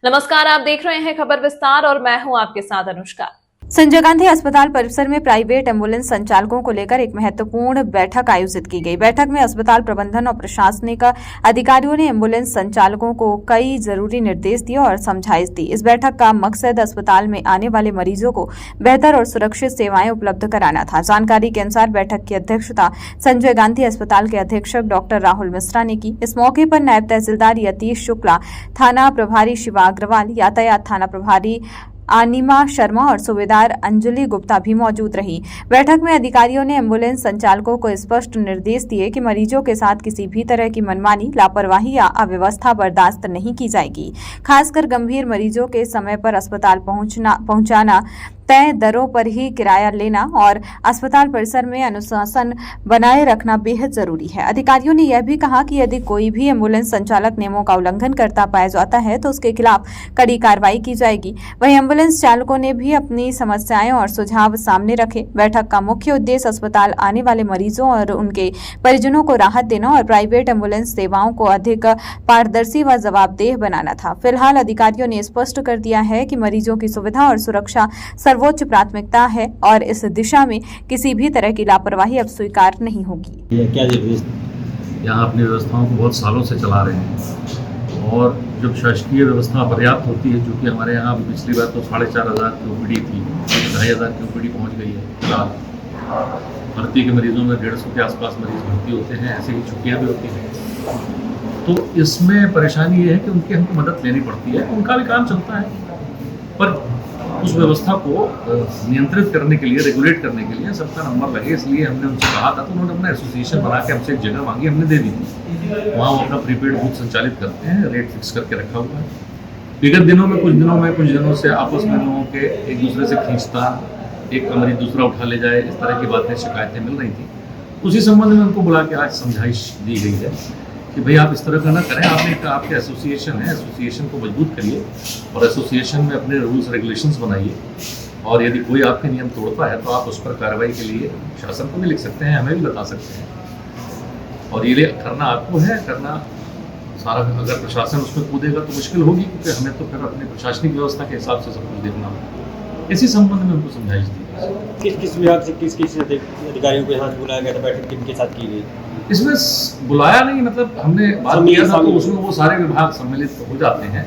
नमस्कार, आप देख रहे हैं खबर विस्तार और मैं हूं आपके साथ अनुष्का। संजय गांधी अस्पताल परिसर में प्राइवेट एम्बुलेंस संचालकों को लेकर एक महत्वपूर्ण बैठक आयोजित की गई। बैठक में अस्पताल प्रबंधन और प्रशासनिक अधिकारियों ने एम्बुलेंस संचालकों को कई जरूरी निर्देश दिए और समझाइश दी। इस बैठक का मकसद अस्पताल में आने वाले मरीजों को बेहतर और सुरक्षित सेवाएं उपलब्ध कराना था। जानकारी के अनुसार बैठक की अध्यक्षता संजय गांधी अस्पताल के अधीक्षक डॉक्टर राहुल मिश्रा ने की। इस मौके पर नायब तहसीलदार यतीश शुक्ला, थाना प्रभारी शिवा अग्रवाल, यातायात थाना प्रभारी अनिमा शर्मा और सूबेदार अंजलि गुप्ता भी मौजूद रही। बैठक में अधिकारियों ने एम्बुलेंस संचालकों को स्पष्ट निर्देश दिए कि मरीजों के साथ किसी भी तरह की मनमानी, लापरवाही या अव्यवस्था बर्दाश्त नहीं की जाएगी। खासकर गंभीर मरीजों के समय पर अस्पताल पहुंचाना, तय दरों पर ही किराया लेना और अस्पताल परिसर में अनुशासन बनाए रखना बेहद जरूरी है। अधिकारियों ने यह भी कहा कि यदि कोई भी एम्बुलेंस संचालक नियमों का उल्लंघन करता पाया जाता है तो उसके खिलाफ कड़ी कार्रवाई की जाएगी। वहीं एम्बुलेंस चालकों ने भी अपनी समस्याएं और सुझाव सामने रखे। बैठक का मुख्य उद्देश्य अस्पताल आने वाले मरीजों और उनके परिजनों को राहत देना और प्राइवेट एम्बुलेंस सेवाओं को अधिक पारदर्शी व जवाबदेह बनाना था। फिलहाल अधिकारियों ने स्पष्ट कर दिया है कि मरीजों की सुविधा और सुरक्षा सर्वोच्च प्राथमिकता है और इस दिशा में किसी भी तरह की लापरवाही अब स्वीकार नहीं होगी। यहाँ अपनी व्यवस्थाओं को बहुत सालों से चला रहे हैं और जब शासकीय व्यवस्था पर्याप्त होती है, जो कि हमारे यहाँ पिछली बार तो 4,500 की ओपीडी थी, 2,500 की ओपीडी पहुँच गई है। फिलहाल भर्ती के मरीजों में 150 के आसपास मरीज भर्ती होते हैं, ऐसे ही छुट्टियाँ भी होती हैं। तो इसमें परेशानी ये है कि उनकी हमको मदद लेनी पड़ती है, उनका भी काम चलता है, पर उस व्यवस्था को नियंत्रित करने के लिए, रेगुलेट करने के लिए सबका नंबर लगे, इसलिए हमने उनसे कहा था। तो उन्होंने अपना एसोसिएशन बना के हमसे एक जगह मांगी, हमने दे दी थी। वहाँ वो अपना प्रीपेड बूथ संचालित करते हैं, रेट फिक्स करके रखा हुआ है। विगत दिनों में कुछ दिनों से आपस में लोगों के एक दूसरे से खींचता, एक मरीज दूसरा उठा ले जाए, इस तरह की बातें, शिकायतें मिल रही थी। उसी संबंध में उनको बुला के आज समझाइश दी गई है कि भाई आप इस तरह का ना करें। आपने आपके एसोसिएशन है, एसोसिएशन को मजबूत करिए और एसोसिएशन में अपने रूल्स रेगुलेशंस बनाइए, और यदि कोई आपके नियम तोड़ता है तो आप उस पर कार्रवाई के लिए शासन को भी लिख सकते हैं, हमें भी बता सकते हैं। और ये करना आपको है, करना सारा, अगर प्रशासन उसमें कूदेगा तो मुश्किल होगी, क्योंकि हमें तो फिर अपनी प्रशासनिक व्यवस्था के हिसाब से सब कुछ देखना होगा। इसी संबंध में उनको समझाइश दी। किस विभाग से किस अधिकारियों को यहाँ बुलाया गया था, बैठक किनके साथ की गई? इसमें बुलाया नहीं, मतलब हमने बात किया था तो उसमें वो सारे विभाग सम्मिलित हो जाते हैं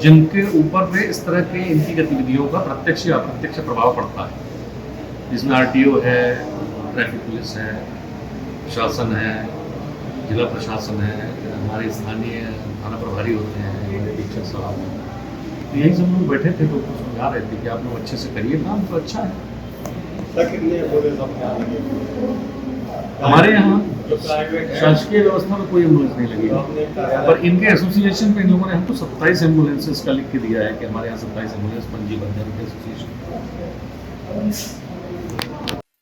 जिनके ऊपर पे इस तरह के इनकी गतिविधियों का प्रत्यक्ष या अप्रत्यक्ष प्रभाव पड़ता है, जिसमें आरटीओ है, ट्रैफिक पुलिस है, प्रशासन है, जिला प्रशासन है, हमारे स्थानीय थाना प्रभारी होते हैं, हमारे अधीक्षक साहब हैं। तो यही सब लोग बैठे थे तो समझा रहे थे कि आप लोग अच्छे से करिए काम, तो अच्छा है। हमारे यहाँ शासकीय व्यवस्था में कोई एम्बुलेंस नहीं लगी, पर इनके एसोसिएशन पे इन लोगों ने हमको 27 एम्बुलेंसेस का लिख के दिया है कि हमारे यहाँ 27 एम्बुलेंस पंजीबद्ध है उनके एसोसिएशन।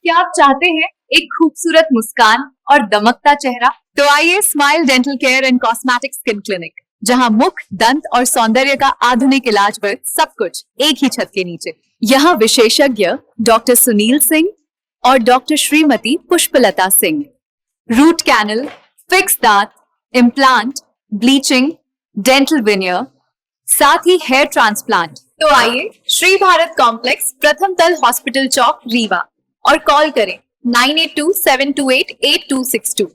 क्या आप चाहते हैं एक खूबसूरत मुस्कान और दमकता चेहरा? तो आइए smile dental care and cosmetic skin clinic, जहां मुख, दंत और सौंदर्य का आधुनिक इलाज वर्ग सब कुछ एक ही छत के नीचे। यहाँ विशेषज्ञ डॉक्टर सुनील सिंह और doctor Shrimati Pushpalata Singh, root canal, fix दांत, इम्प्लांट, ब्लीचिंग, डेंटल विनियर, साथ ही हेयर ट्रांसप्लांट। तो आइए श्री भारत कॉम्प्लेक्स, प्रथम तल, हॉस्पिटल चौक, रीवा, और कॉल करें 9827288262।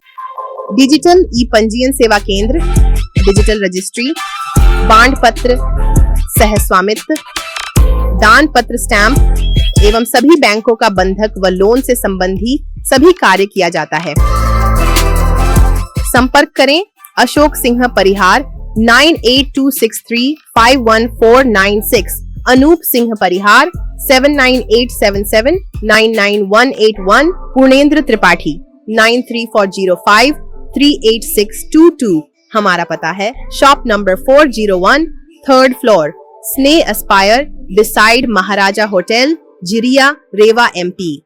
डिजिटल ई पंजीयन सेवा केंद्र, डिजिटल रजिस्ट्री, बांड पत्र, सह स्वामित्व, दान पत्र, स्टैंप एवं सभी बैंकों का बंधक व लोन से संबंधी सभी कार्य किया जाता है। संपर्क करें अशोक सिंह परिहार 9826351496, अनूप सिंह परिहार 7987799181, पूर्णेंद्र त्रिपाठी 9340538622। हमारा पता है शॉप नंबर 401, 3rd फ्लोर, स्नेह एस्पायर, बिसाइड महाराजा होटल, जिरिया, रेवा, MP।